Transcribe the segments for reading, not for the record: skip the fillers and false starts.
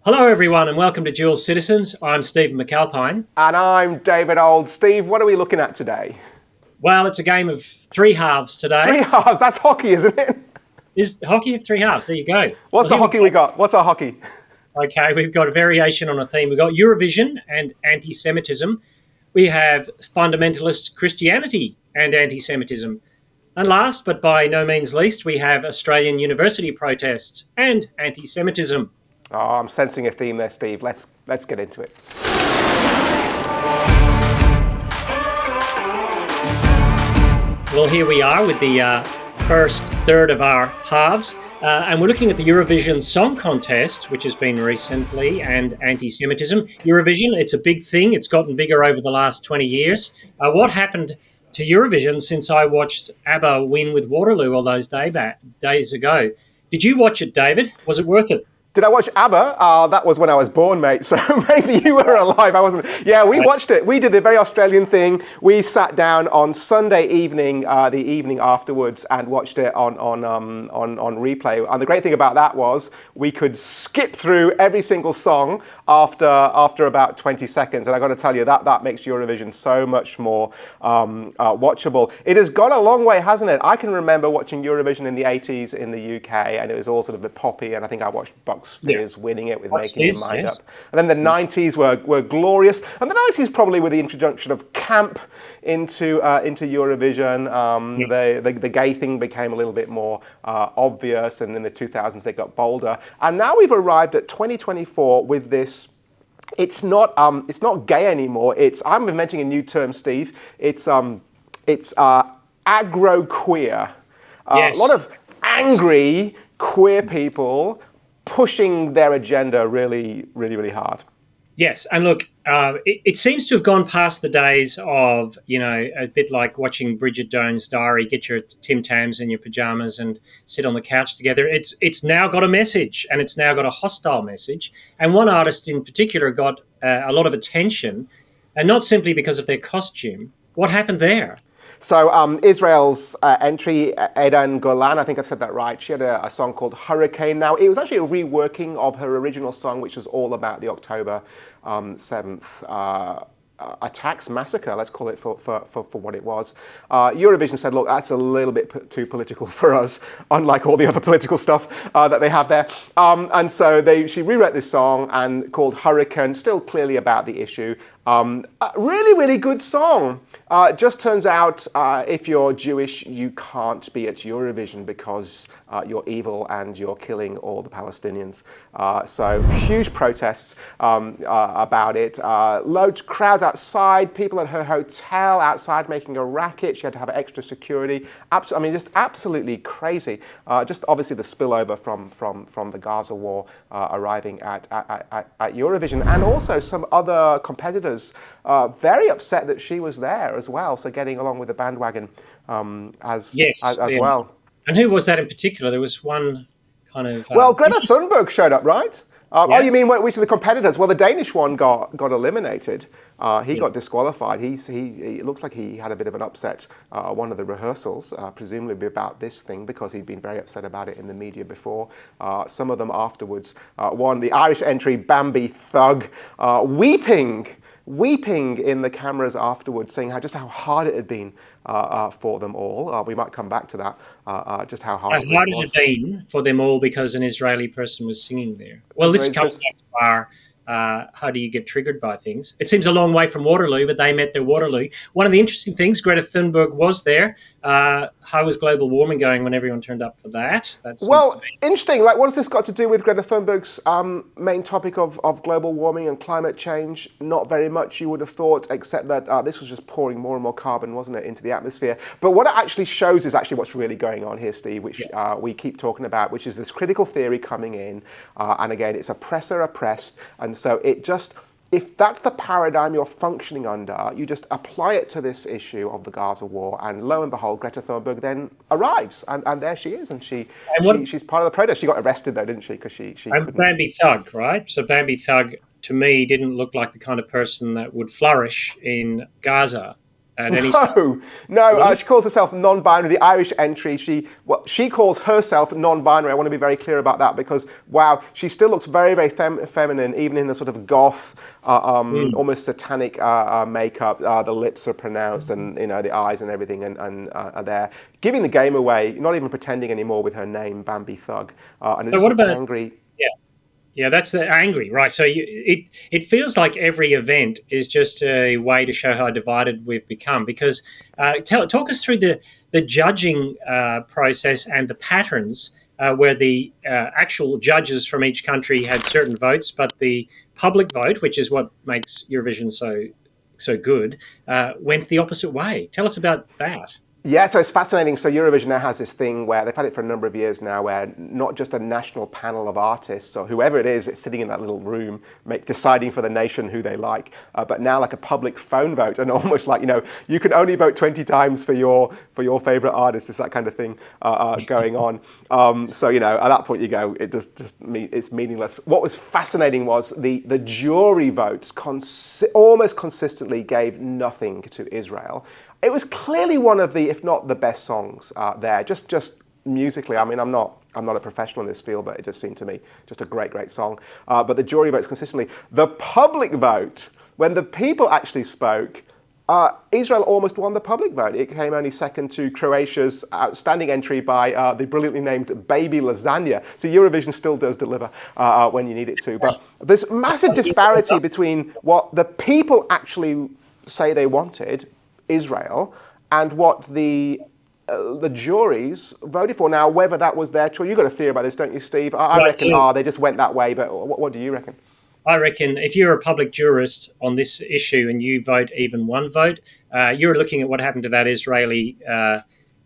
Hello, everyone, and welcome to Dual Citizens. I'm Stephen McAlpine. And I'm David Ould. Steve, what are we looking at today? Well, it's a game of three halves today. Three halves, that's hockey, isn't it? Is hockey of three halves? There you go. What's the hockey we got? What's our hockey? Okay, we've got a variation on a theme. We've got Eurovision and anti-Semitism. We have fundamentalist Christianity and anti-Semitism. And last, but by no means least, we have Australian university protests and anti-Semitism. Oh, I'm sensing a theme there, Steve. Let's get into it. Well, here we are with the first third of our halves, and we're looking at the Eurovision Song Contest, which has been recently, and anti-Semitism. Eurovision, it's a big thing. It's gotten bigger over the last 20 years. What happened to Eurovision since I watched ABBA win with Waterloo all those days ago? Did you watch it, David? Was it worth it? Did I watch ABBA? That was when I was born, mate. So maybe you were alive. I wasn't. Yeah, we watched it. We did the very Australian thing. We sat down on Sunday evening, the evening afterwards, and watched it on replay. And the great thing about that was we could skip through every single song after about 20 seconds. And I got to tell you that makes Eurovision so much more watchable. It has gone a long way, hasn't it? I can remember watching Eurovision in the 80s in the UK, and it was all sort of a bit poppy. And I think I watched Spears winning it with Making Your Mind Up. And then the 90s were glorious. And the 90s probably with the introduction of camp into Eurovision. The gay thing became a little bit more obvious, and in the 2000s they got bolder. And now we've arrived at 2024 with this. It's not gay anymore. I'm inventing a new term, Steve. It's agro-queer. Yes. A lot of angry queer people pushing their agenda really, really, really hard. Yes, and look, it seems to have gone past the days of, a bit like watching Bridget Jones' Diary, get your Tim Tams in your pajamas and sit on the couch together. It's now got a message, and it's now got a hostile message. And one artist in particular got a lot of attention, and not simply because of their costume. What happened there? So Israel's entry, Edan Golan, I think I've said that right, she had a song called Hurricane. Now, it was actually a reworking of her original song, which was all about the October 7th attacks, massacre, let's call it for what it was. Eurovision said, look, that's a little bit too political for us, unlike all the other political stuff that they have there. And so she rewrote this song and called Hurricane, still clearly about the issue. A really, really good song. Just turns out if you're Jewish, you can't be at Eurovision because you're evil and you're killing all the Palestinians. So huge protests about it. Loads of crowds outside, people at her hotel outside making a racket. She had to have extra security. Just absolutely crazy. Just obviously the spillover from the Gaza war arriving at Eurovision, and also some other competitors very upset that she was there as well. So getting along with the bandwagon as well. And who was that in particular? There was one kind of... Greta Thunberg showed up, right? Oh, you mean which of the competitors? Well, the Danish one got eliminated. He got disqualified. It looks like he had a bit of an upset one of the rehearsals, presumably about this thing, because he'd been very upset about it in the media before. Some of them afterwards. The Irish entry, Bambi Thug, weeping in the cameras afterwards, saying just how hard it had been for them all. We might come back to that, just how hard it was. How hard it had been for them all because an Israeli person was singing there. Well, this comes back to our how do you get triggered by things? It seems a long way from Waterloo, but they met their Waterloo. One of the interesting things, Greta Thunberg was there. How was global warming going when everyone turned up for that? Interesting. What has this got to do with Greta Thunberg's main topic of global warming and climate change? Not very much, you would have thought, except that this was just pouring more and more carbon, wasn't it, into the atmosphere. But what it actually shows is actually what's really going on here, Steve, which we keep talking about, which is this critical theory coming in. And again, it's oppressor oppressed. And so if that's the paradigm you're functioning under, you just apply it to this issue of the Gaza war, and lo and behold, Greta Thunberg then arrives, and there she is, and she's part of the protest. She got arrested though, didn't she? Because she couldn't. Bambi Thug, right? So Bambi Thug, to me, didn't look like the kind of person that would flourish in Gaza. at any No, Really? she calls herself non-binary. The Irish entry, she calls herself non-binary. I want to be very clear about that because, wow, she still looks very, very feminine, even in the sort of goth, almost satanic makeup. The lips are pronounced, and the eyes and everything, and are there, giving the game away. Not even pretending anymore with her name, Bambi Thug, and So it's what just about angry. Yeah, that's the angry, right? So it feels like every event is just a way to show how divided we've become. Because talk us through the judging process and the patterns where the actual judges from each country had certain votes, but the public vote, which is what makes Eurovision so good, went the opposite way. Tell us about that. Yeah, so it's fascinating. So Eurovision now has this thing where they've had it for a number of years now, where not just a national panel of artists or whoever it is, it's sitting in that little room, deciding for the nation who they like, but now like a public phone vote, and almost like you can only vote 20 times for your favorite artist. It's that kind of thing going on. So at that point you go, it's meaningless. What was fascinating was the jury votes almost consistently gave nothing to Israel. It was clearly one of the, if not the best songs there, just musically. I mean, I'm not a professional in this field, but it just seemed to me just a great song. But the jury votes consistently. The public vote, when the people actually spoke, Israel almost won the public vote. It came only second to Croatia's outstanding entry by the brilliantly named Baby Lasagna. So Eurovision still does deliver when you need it to. But this massive disparity between what the people actually say they wanted, Israel, and what the juries voted for. Now, whether that was their choice, you've got a theory about this, don't you, Steve? I reckon, they just went that way, but what do you reckon? I reckon if you're a public jurist on this issue and you vote even one vote, you're looking at what happened to that Israeli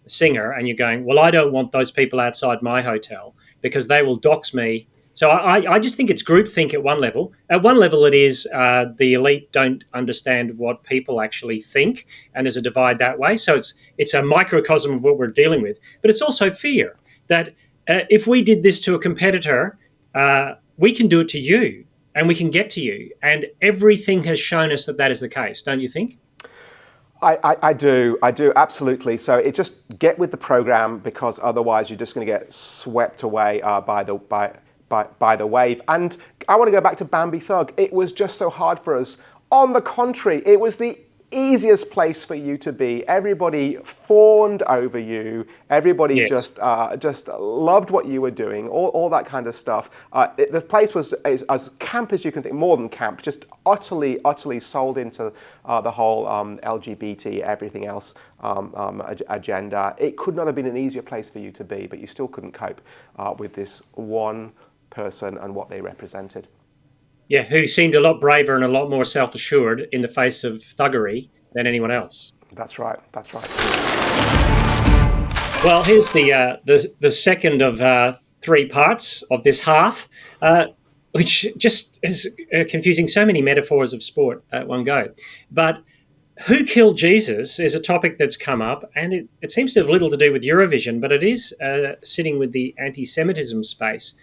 singer and you're going, well, I don't want those people outside my hotel because they will dox me. So I just think it's groupthink at one level. At one level, it is the elite don't understand what people actually think, and there's a divide that way. So it's a microcosm of what we're dealing with. But it's also fear that if we did this to a competitor, we can do it to you, and we can get to you. And everything has shown us that is the case, don't you think? I do absolutely. So it just get with the program, because otherwise you're just going to get swept away by the wave. And I want to go back to Bambi Thug. It was just so hard for us. On the contrary, it was the easiest place for you to be. Everybody fawned over you. Everybody just loved what you were doing. All that kind of stuff. The place was as camp as you can think, more than camp. Just utterly sold into the whole LGBT everything else agenda. It could not have been an easier place for you to be, but you still couldn't cope with this one person and what they represented. Yeah, who seemed a lot braver and a lot more self-assured in the face of thuggery than anyone else. That's right. Well, here's the second of three parts of this half, which just is confusing so many metaphors of sport at one go. But who killed Jesus is a topic that's come up, and it seems to have little to do with Eurovision, but it is sitting with the anti-Semitism space.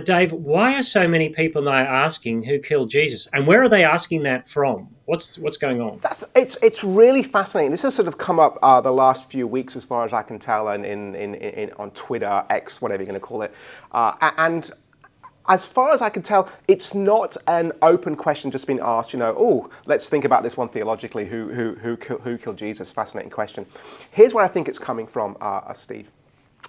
Dave, why are so many people now asking who killed Jesus, and where are they asking that from? What's going on? It's really fascinating. This has sort of come up the last few weeks, as far as I can tell, and in on Twitter, X, whatever you're going to call it, and as far as I can tell, it's not an open question just being asked. Let's think about this one theologically. Who killed Jesus? Fascinating question. Here's where I think it's coming from, Steve.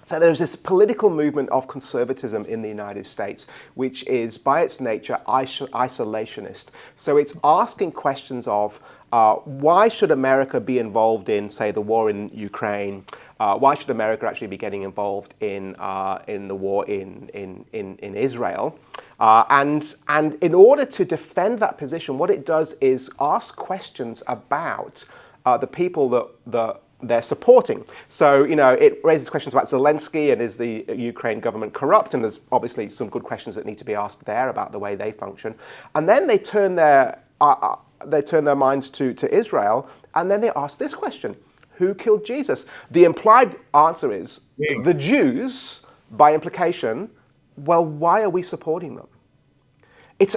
So there's this political movement of conservatism in the United States, which is by its nature isolationist. So it's asking questions of why should America be involved in, say, the war in Ukraine? Why should America actually be getting involved in the war in Israel? And in order to defend that position, what it does is ask questions about the people that they're supporting. So, it raises questions about Zelensky and is the Ukraine government corrupt? And there's obviously some good questions that need to be asked there about the way they function. And then they turn their minds to Israel, and then they ask this question: who killed Jesus? The implied answer is the Jews, by implication. Well, why are we supporting them? It's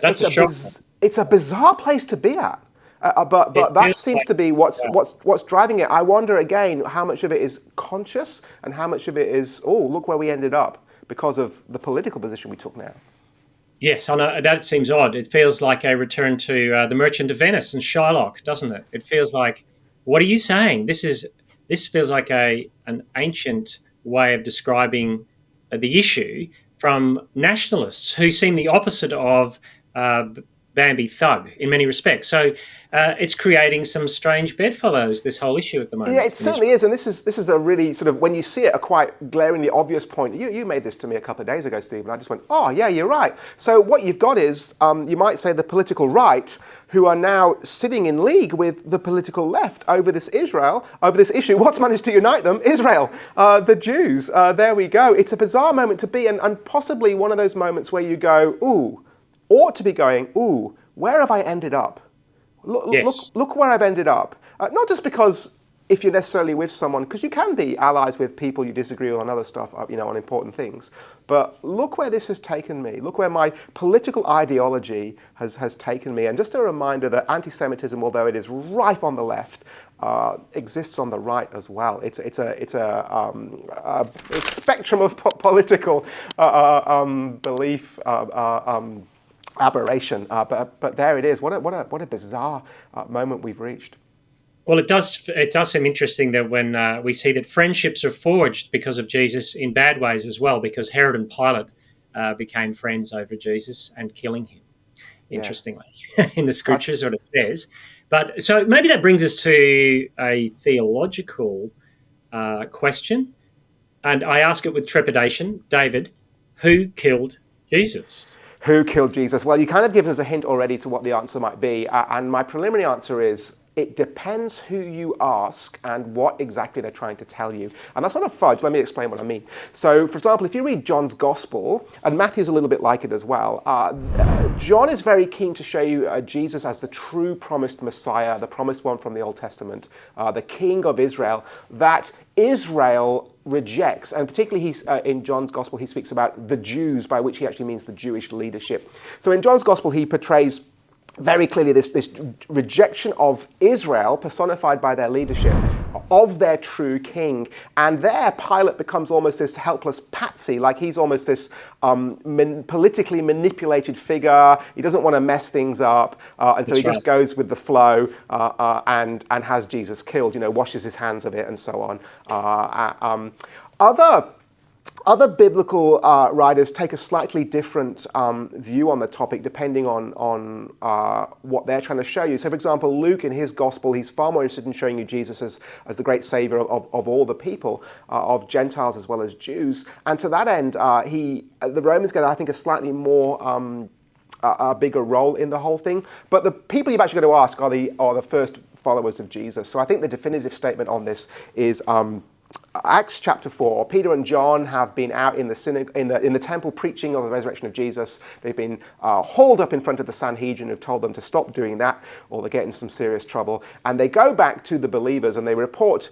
a bizarre place to be at. It But that feels seems like, to be what's driving it. I wonder again how much of it is conscious and how much of it is, oh, look where we ended up because of the political position we took now. yes, I know that seems odd. It feels like a return to the Merchant of Venice and Shylock, doesn't it? It feels like, what are you saying? This feels like an ancient way of describing the issue from nationalists who seem the opposite of uh, Bambi Thug in many respects. So it's creating some strange bedfellows, this whole issue at the Yeah, moment it in certainly Israel. is, and this is a really sort of, when you see it, a quite glaringly obvious point. You made this to me a couple of days ago, Steve, and I just went, oh yeah, you're right. So what you've got is, you might say, the political right, who are now sitting in league with the political left over this issue. What's managed to unite them? Israel, the Jews. There we go. It's a bizarre moment to be, and possibly one of those moments where you go, ooh, ought to be going, ooh, where have I ended up? Yes, Look where I've ended up. Not just because if you're necessarily with someone, because you can be allies with people you disagree with on other stuff, on important things. But look where this has taken me. Look where my political ideology has taken me. And just a reminder that anti-Semitism, although it is rife on the left, exists on the right as well. It's a spectrum of political belief. Aberration, but there it is. What a bizarre moment we've reached. well, it does seem interesting that when we see that friendships are forged because of Jesus in bad ways as well, because Herod and Pilate became friends over Jesus and killing him. Yes, Interestingly, in the that's scriptures, what it says. But so maybe that brings us to a theological question, and I ask it with trepidation, David, who killed Jesus? who killed Jesus. Well, you kind of given us a hint already to what the answer might be, and my preliminary answer is, it depends who you ask and what exactly they're trying to tell you. And that's not a fudge. Let me explain what I mean. So, for example, if you read John's Gospel, and Matthew's a little bit like it as well, John is very keen to show you Jesus as the true promised Messiah, the promised one from the Old Testament, the King of Israel, that Israel rejects. And particularly in John's Gospel, he speaks about the Jews, by which he actually means the Jewish leadership. So in John's Gospel, he portrays very clearly this rejection of Israel, personified by their leadership, of their true king. And there, Pilate becomes almost this helpless patsy, like he's almost this politically manipulated figure. He doesn't want to mess things up, and so he just goes with the flow and has Jesus killed, washes his hands of it and so on. Other biblical writers take a slightly different view on the topic, depending on what they're trying to show you. So, for example, Luke, in his gospel, he's far more interested in showing you Jesus as the great savior of all the people, of Gentiles as well as Jews. And to that end, the Romans get, I think, a slightly more a bigger role in the whole thing. But the people you've actually got to ask are the first followers of Jesus. So I think the definitive statement on this is Acts chapter 4. Peter and John have been out in the temple preaching of the resurrection of Jesus. They've been hauled up in front of the Sanhedrin, who've told them to stop doing that, or they get in some serious trouble. And they go back to the believers and they report.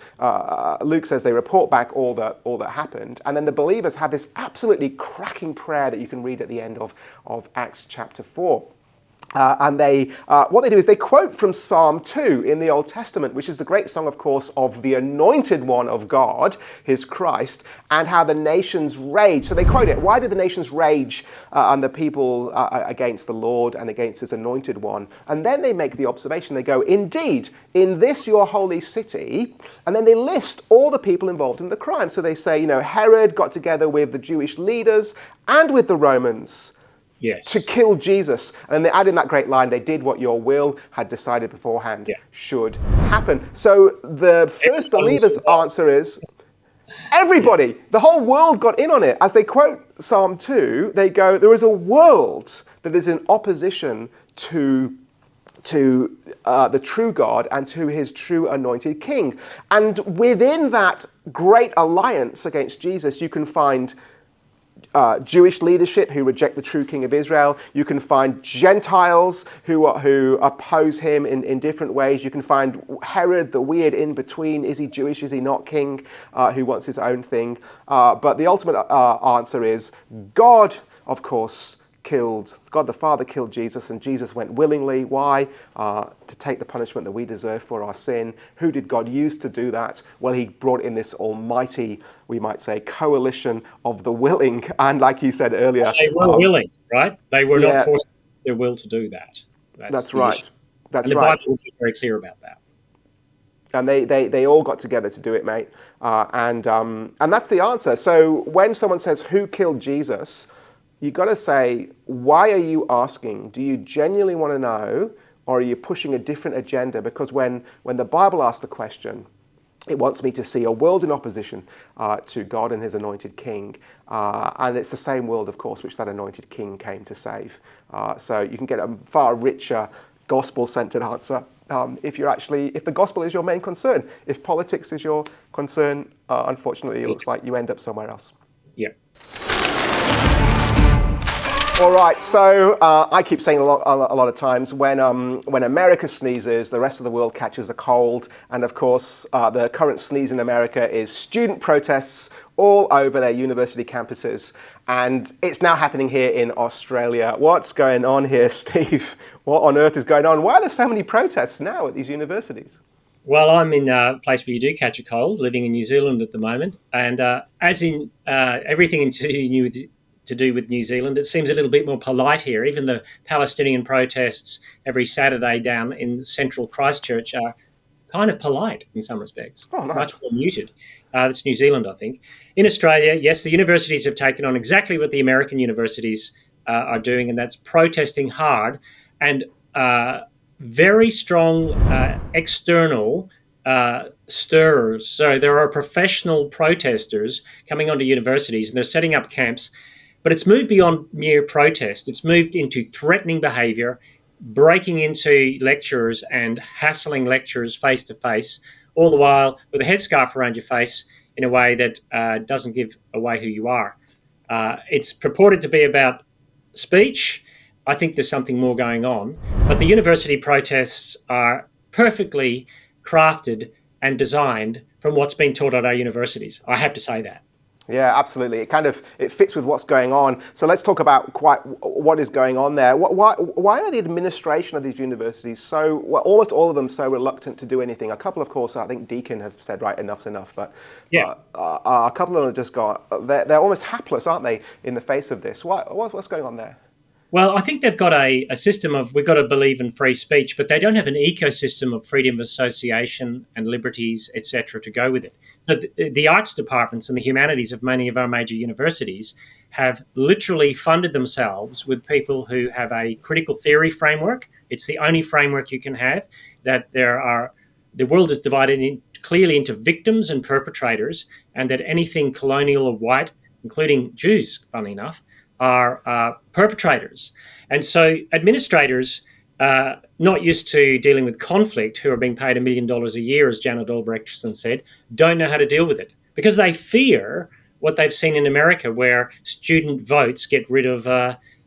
Luke says they report back all that happened. And then the believers have this absolutely cracking prayer that you can read at the end of Acts chapter 4. And what they do is they quote from Psalm 2 in the Old Testament, which is the great song, of course, of the anointed one of God, his Christ, and how the nations rage. So they quote it. Why do the nations rage and the people against the Lord and against his anointed one? And then they make the observation. They go, indeed, in this your holy city. And then they list all the people involved in the crime. So they say, Herod got together with the Jewish leaders and with the Romans. Yes. To kill Jesus. And they add in that great line, they did what your will had decided beforehand should happen. So the first believers' answer is, everybody, the whole world got in on it. As they quote Psalm 2, they go, there is a world that is in opposition to the true God and to his true anointed king. And within that great alliance against Jesus, you can find Jewish leadership who reject the true king of Israel. You can find Gentiles who oppose him in different ways. You can find Herod, the weird in-between. Is he Jewish? Is he not king? Who wants his own thing. But the ultimate answer is God, of course, God the Father killed Jesus, and Jesus went willingly. Why? To take the punishment that we deserve for our sin. Who did God use to do that? Well, he brought in this almighty, we might say, coalition of the willing. And like you said earlier, They were willing, right? They were not yeah, forced their will to do that. That's that's the issue. right. That's And the right. Bible is very clear about that. And they all got together to do it, mate. And that's the answer. So when someone says, who killed Jesus? You've got to say, why are you asking? Do you genuinely want to know, or are you pushing a different agenda? Because when the Bible asks the question, it wants me to see a world in opposition to God and his anointed king. And it's the same world, of course, which that anointed king came to save. So you can get a far richer gospel-centered answer if the gospel is your main concern. If politics is your concern, unfortunately, it looks like you end up somewhere else. Yeah. All right, so I keep saying a lot of times when America sneezes, the rest of the world catches a cold. And of course, the current sneeze in America is student protests all over their university campuses. And it's now happening here in Australia. What's going on here, Steve? What on earth is going on? Why are there so many protests now at these universities? Well, I'm in a place where you do catch a cold, living in New Zealand at the moment. And as in everything to do with New Zealand, it seems a little bit more polite here. Even the Palestinian protests every Saturday down in central Christchurch are kind of polite in some respects. Oh, nice. Much more muted. That's New Zealand, I think. In Australia, yes, the universities have taken on exactly what the American universities are doing, and that's protesting hard and very strong external stirrers. So there are professional protesters coming onto universities, and they're setting up camps. But it's moved beyond mere protest. It's moved into threatening behaviour, breaking into lecturers and hassling lecturers face to face, all the while with a headscarf around your face in a way that doesn't give away who you are. It's purported to be about speech. I think there's something more going on. But the university protests are perfectly crafted and designed from what's been taught at our universities. I have to say that. Yeah, absolutely. It fits with what's going on. So let's talk about what is going on there. Why are the administration of these universities almost all of them so reluctant to do anything? A couple, of course, I think Deakin have said, right, enough's enough. But yeah, a couple of them have just they're almost hapless, aren't they, in the face of this? What's going on there? Well, I think they've got a system of we've got to believe in free speech, but they don't have an ecosystem of freedom of association and liberties, etc., to go with it. So the arts departments and the humanities of many of our major universities have literally funded themselves with people who have a critical theory framework. It's the only framework you can have, that the world is divided clearly into victims and perpetrators, and that anything colonial or white, including Jews, funnily enough, are perpetrators. And so administrators, not used to dealing with conflict, who are being paid $1 million a year, as Janet Albrechtson said, don't know how to deal with it because they fear what they've seen in America, where student votes get rid of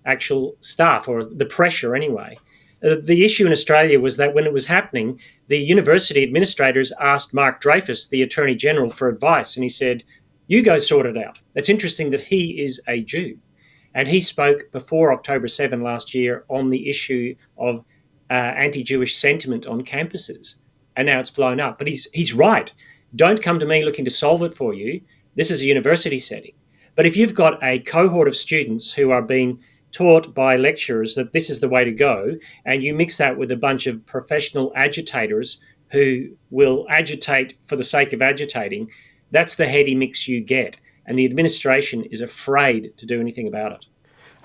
actual staff, or the pressure anyway. The issue in Australia was that when it was happening, the university administrators asked Mark Dreyfus, the Attorney General, for advice, and he said, you go sort it out. It's interesting that he is a Jew. And he spoke before October 7 last year on the issue of anti-Jewish sentiment on campuses. And now it's blown up. But he's right. Don't come to me looking to solve it for you. This is a university setting. But if you've got a cohort of students who are being taught by lecturers that this is the way to go, and you mix that with a bunch of professional agitators who will agitate for the sake of agitating, that's the heady mix you get. And the administration is afraid to do anything about it.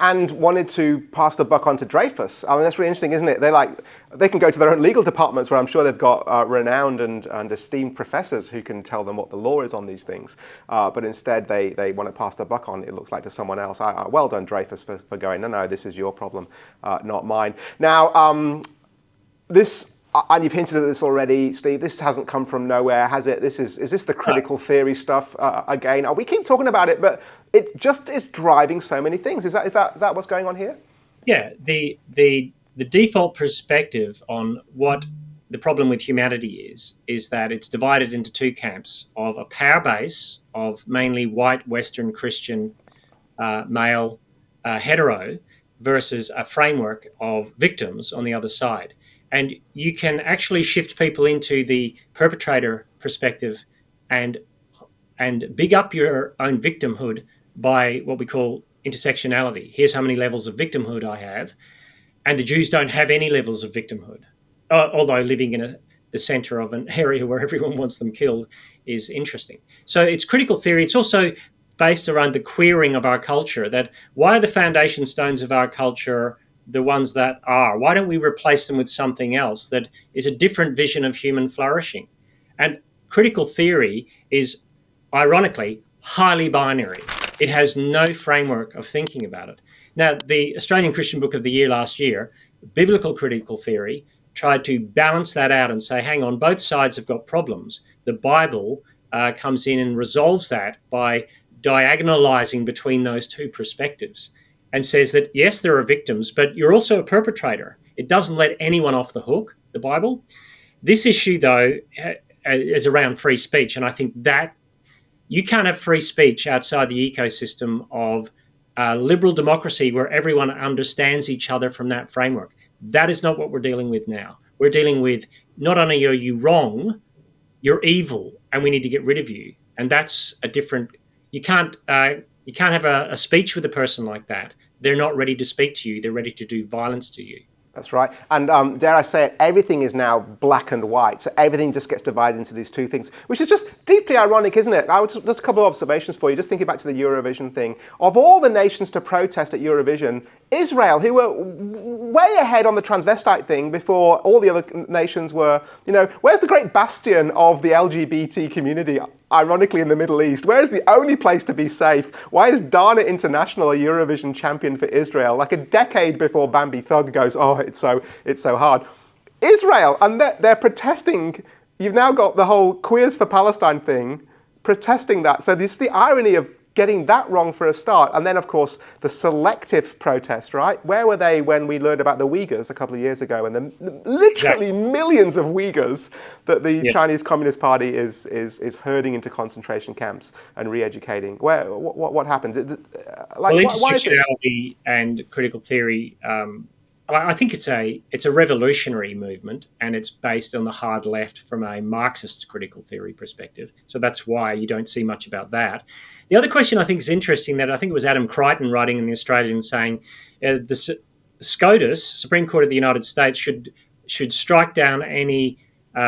And wanted to pass the buck on to Dreyfus. I mean, that's really interesting, isn't it? They can go to their own legal departments, where I'm sure they've got renowned and esteemed professors who can tell them what the law is on these things. But instead, they want to pass the buck on, it looks like, to someone else. Well done, Dreyfus, for going, no, this is your problem, not mine. Now, and you've hinted at this already, Steve, this hasn't come from nowhere, has it? Is this the critical theory stuff again? We keep talking about it, but it just is driving so many things. Is that what's going on here? Yeah, the default perspective on what the problem with humanity is that it's divided into two camps of a power base of mainly white, Western, Christian, male, hetero, versus a framework of victims on the other side. And you can actually shift people into the perpetrator perspective and big up your own victimhood by what we call intersectionality. Here's how many levels of victimhood I have. And the Jews don't have any levels of victimhood, although living in the center of an area where everyone wants them killed is interesting. So it's critical theory. It's also based around the queering of our culture, that why are the foundation stones of our culture the ones that are? Why don't we replace them with something else that is a different vision of human flourishing? And critical theory is, ironically, highly binary. It has no framework of thinking about it. Now, the Australian Christian Book of the Year last year, Biblical Critical Theory, tried to balance that out and say, hang on, both sides have got problems. The Bible comes in and resolves that by diagonalizing between those two perspectives and says that, yes, there are victims, but you're also a perpetrator. It doesn't let anyone off the hook, the Bible. This issue, though, is around free speech, and I think that you can't have free speech outside the ecosystem of liberal democracy where everyone understands each other from that framework. That is not what we're dealing with now. We're dealing with not only are you wrong, you're evil, and we need to get rid of you. And that's a different. You can't have a speech with a person like that. They're not ready to speak to you. They're ready to do violence to you. That's right. And dare I say it, everything is now black and white. So everything just gets divided into these two things, which is just deeply ironic, isn't it? Just a couple of observations for you, just thinking back to the Eurovision thing. Of all the nations to protest at Eurovision, Israel, who were way ahead on the transvestite thing before all the other nations were, where's the great bastion of the LGBT community, ironically, in the Middle East? Where's the only place to be safe? Why is Dana International a Eurovision champion for Israel? Like a decade before Bambi Thug goes, oh, it's so hard. Israel, and they're protesting. You've now got the whole Queers for Palestine thing, protesting that. So this is the irony of getting that wrong for a start. And then, of course, the selective protest, right? Where were they when we learned about the Uyghurs a couple of years ago, and the literally millions of Uyghurs that the Chinese Communist Party is herding into concentration camps and re-educating? What happened? Intersectionality and critical theory, I think it's a revolutionary movement, and it's based on the hard left from a Marxist critical theory perspective. So that's why you don't see much about that. The other question I think is interesting, that I think it was Adam Crichton writing in The Australian saying the SCOTUS, Supreme Court of the United States, should strike down any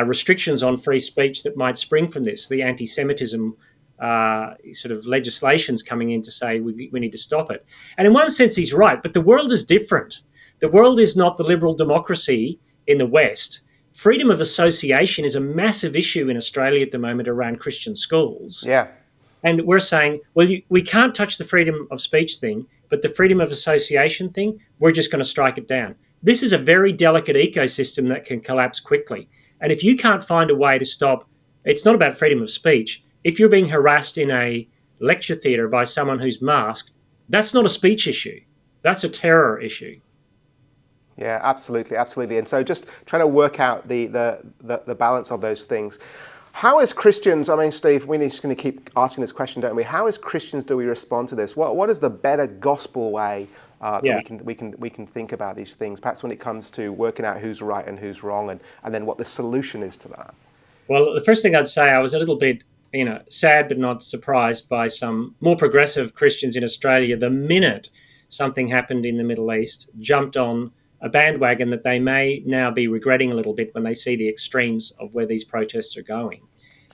restrictions on free speech that might spring from this, the anti-Semitism sort of legislations coming in to say we need to stop it. And in one sense, he's right, but the world is different. The world is not the liberal democracy in the West. Freedom of association is a massive issue in Australia at the moment around Christian schools. Yeah. And we're saying, well, we can't touch the freedom of speech thing, but the freedom of association thing, we're just going to strike it down. This is a very delicate ecosystem that can collapse quickly. And if you can't find a way to stop, it's not about freedom of speech. If you're being harassed in a lecture theatre by someone who's masked, that's not a speech issue. That's a terror issue. Yeah, absolutely. And so just trying to work out the balance of those things. How as Christians, I mean, Steve, we're just going to keep asking this question, don't we? How as Christians do we respond to this? What is the better gospel way that we can think about these things? Perhaps when it comes to working out who's right and who's wrong, and then what the solution is to that. Well, the first thing I'd say, I was a little bit, sad but not surprised by some more progressive Christians in Australia. The minute something happened in the Middle East, jumped on a bandwagon that they may now be regretting a little bit when they see the extremes of where these protests are going.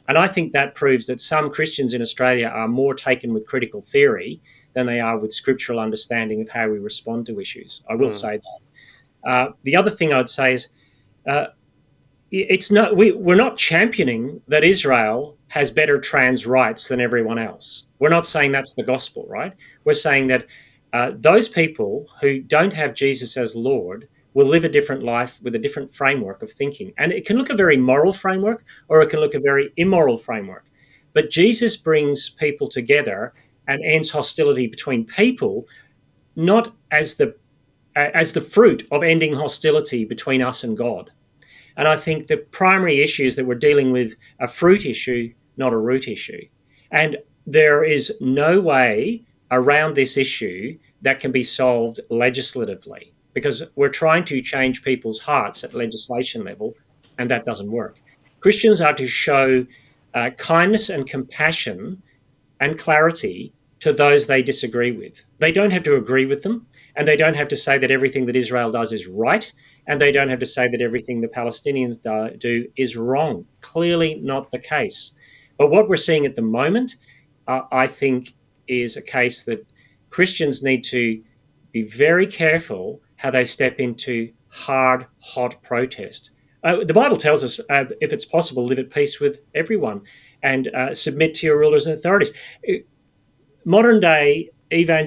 And I think that proves that some Christians in Australia are more taken with critical theory than they are with scriptural understanding of how we respond to issues. I will say that. The other thing I'd say is we're not championing that Israel has better trans rights than everyone else. We're not saying that's the gospel, right? We're saying that those people who don't have Jesus as Lord will live a different life with a different framework of thinking. And it can look a very moral framework, or it can look a very immoral framework. But Jesus brings people together and ends hostility between people, not as the fruit of ending hostility between us and God. And I think the primary issue is that we're dealing with a fruit issue, not a root issue. And there is no way around this issue that can be solved legislatively, because we're trying to change people's hearts at legislation level, and that doesn't work. Christians are to show kindness and compassion and clarity to those they disagree with. They don't have to agree with them, and they don't have to say that everything that Israel does is right, and they don't have to say that everything the Palestinians do is wrong. Clearly not the case. But what we're seeing at the moment, I think, is a case that Christians need to be very careful how they step into hard, hot protest. The Bible tells us, if it's possible, live at peace with everyone and submit to your rulers and authorities. Modern day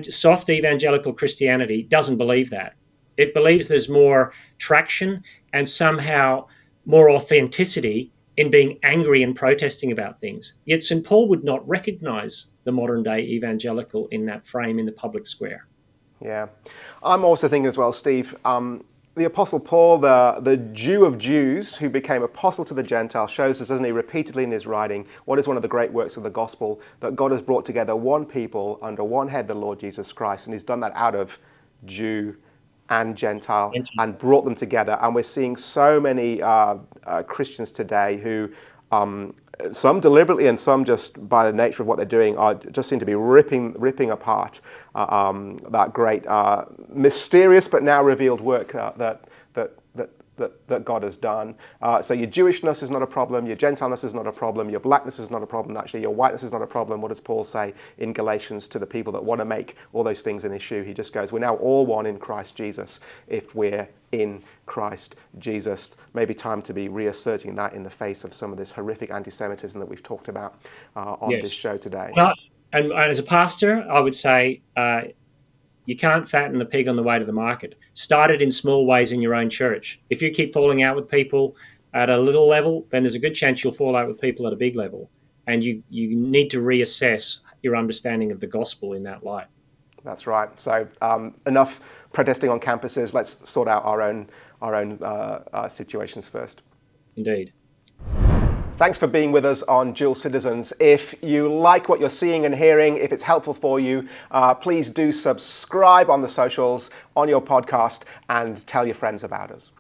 soft evangelical Christianity doesn't believe that. It believes there's more traction and somehow more authenticity in being angry and protesting about things. Yet St. Paul would not recognize the modern day evangelical in that frame in the public square. Yeah. I'm also thinking as well, Steve, the Apostle Paul, the Jew of Jews who became apostle to the Gentiles, shows us, doesn't he, repeatedly in his writing, what is one of the great works of the gospel, that God has brought together one people under one head, the Lord Jesus Christ, and he's done that out of Jew and Gentile and brought them together. And we're seeing so many Christians today who, some deliberately and some just by the nature of what they're doing, just seem to be ripping apart that great, mysterious but now revealed work that God has done. So your Jewishness is not a problem, your Gentileness is not a problem, your blackness is not a problem, actually your whiteness is not a problem. What does Paul say in Galatians to the people that want to make all those things an issue? He just goes, we're now all one in Christ Jesus if we're in Christ Jesus. Maybe time to be reasserting that in the face of some of this horrific anti-Semitism that we've talked about on this show today. Well, and as a pastor, I would say you can't fatten the pig on the way to the market. Start it in small ways in your own church. If you keep falling out with people at a little level, then there's a good chance you'll fall out with people at a big level. And you need to reassess your understanding of the gospel in that light. That's right. So enough protesting on campuses. Let's sort out our own situations first. Indeed. Thanks for being with us on Dual Citizens. If you like what you're seeing and hearing, if it's helpful for you, please do subscribe on the socials, on your podcast, and tell your friends about us.